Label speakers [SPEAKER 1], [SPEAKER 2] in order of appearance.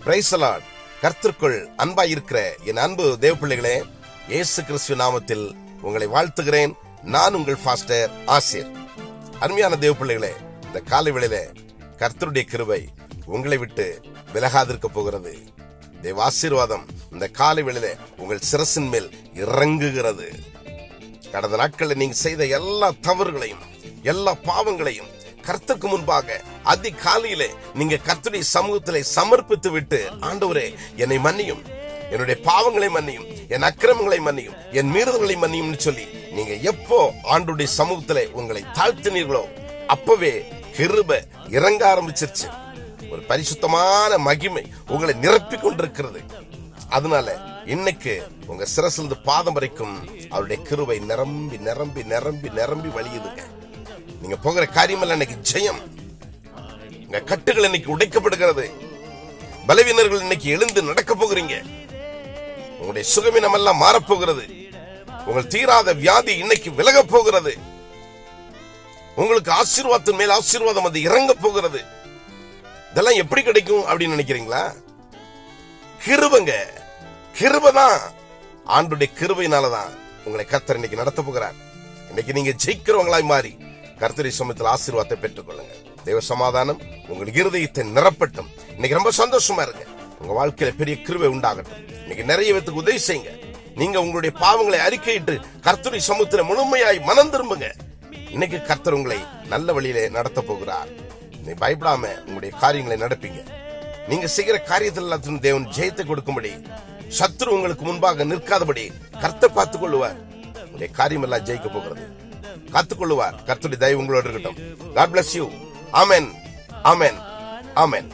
[SPEAKER 1] Praise the Lord. கர்த்தருக்குள் அன்பாயிருக்கிற என் அன்பு தேவ பிள்ளைகளே, இயேசு கிறிஸ்து நாமத்தில் உங்களை வாழ்த்துகிறேன். நான் உங்கள் பாஸ்டர் ஆசிர். அருமையான தேவ பிள்ளைகளே, இந்த காலை வேளையிலே கர்த்தருடைய கிருபை உங்களை விட்டு விலகாதிருக்க போகிறது. தேவ ஆசீர்வாதம் இந்த காலை வேளையிலே உங்கள் சிரசின் மேல் இறங்குகிறது. கடந்த நாட்களில் நீங்க செய்த எல்லா தவறுகளையும் எல்லா பாவங்களையும் கர்த்தருக்கு முன்பாக அதிகாலையிலே நீங்க கர்த்தருடைய சமூகத்திலே சமர்ப்பித்து விட்டு, ஆண்டவரே என்னை மன்னியும், என்னுடைய பாவங்களை மன்னியும், என் அக்கிரமங்களை மன்னியும், என் மீறுதல்களை மன்னியும் சொல்லி நீங்க எப்போ ஆண்டவருடைய சமூகத்திலே உங்களை தாழ்த்தினீர்களோ அப்பவே கிருபை இறங்க ஆரம்பிச்சிருச்சு. ஒரு பரிசுத்தமான மகிமை உங்களை நிரப்பி கொண்டிருக்கிறது. அதனால இன்னைக்கு உங்க சிரசிலிருந்து பாதம் வரைக்கும் அவருடைய கிருபை நிரம்பி நிரம்பி நிரம்பி நிரம்பி வழியுதுங்க. நீங்க போகிற காரியமெல்லாம் இன்னைக்கு ஜெயம். உங்க கட்டுகள் இன்னைக்கு உடைக்கப்படுகிறது. பலவீனர்கள் இன்னைக்கு எழுந்து நடக்க போகிறீங்க. உங்களுடைய சுகவீனம் எல்லாம் மாறப்போகிறது. உங்கள் தீராத வியாதி இன்னைக்கு விலக போகிறது. உங்களுக்கு ஆசீர்வாதத்தின் மேல் ஆசீர்வாதம் அது இறங்க போகிறது. இதெல்லாம் எப்படி கிடைக்கும் அப்படின்னு நினைக்கிறீங்களா? கிருபைங்க, கிருபைதான். ஆண்டுடைய கிருபையினாலதான் உங்களை கர்த்தர் இன்னைக்கு நடத்த போகிறார். இன்னைக்கு நீங்க ஜெயிக்கிறவங்களாய் மாறி கர்த்தருடைய சமூகத்தில் ஆசீர்வாதத்தை பெற்றுக் கொள்ளுங்க. தேவ சமாதானம் உங்கள் இருதயத்தை நிரப்பட்டும். இன்னைக்கு ரொம்ப சந்தோஷமா இருங்க. உங்க வாழ்க்கையில பெரிய கிருபை உண்டாகட்டும். இன்னைக்கு நிறைய பேருக்கு உதவி செய்யுங்க. நீங்க உங்களுடைய பாவங்களை அறிக்கையிட்டு கர்த்தருடைய சமூகத்தில் முழுமையாய் மனம் திரும்புங்க. இன்னைக்கு கர்த்தர் உங்களை நல்ல வழியிலே நடத்த போகிறார். நீ பயப்படாம உங்களுடைய காரியங்களை நடப்பீங்க. நீங்க செய்கிற காரியத்தில் எல்லாத்திலும் தேவன் ஜெயத்தை கொடுக்கும்படி, சத்துரு உங்களுக்கு முன்பாக நிற்காதபடி கர்த்தர் பார்த்துக் கொள்ளுவார். உங்களுடைய காரியம் எல்லாம் ஜெயிக்க போகிறது. காத்துக்கொள்ளுவார். கர்த்தருடைய தயவு உங்களோடு இருக்கட்டும். God bless you. Amen. Amen. Amen.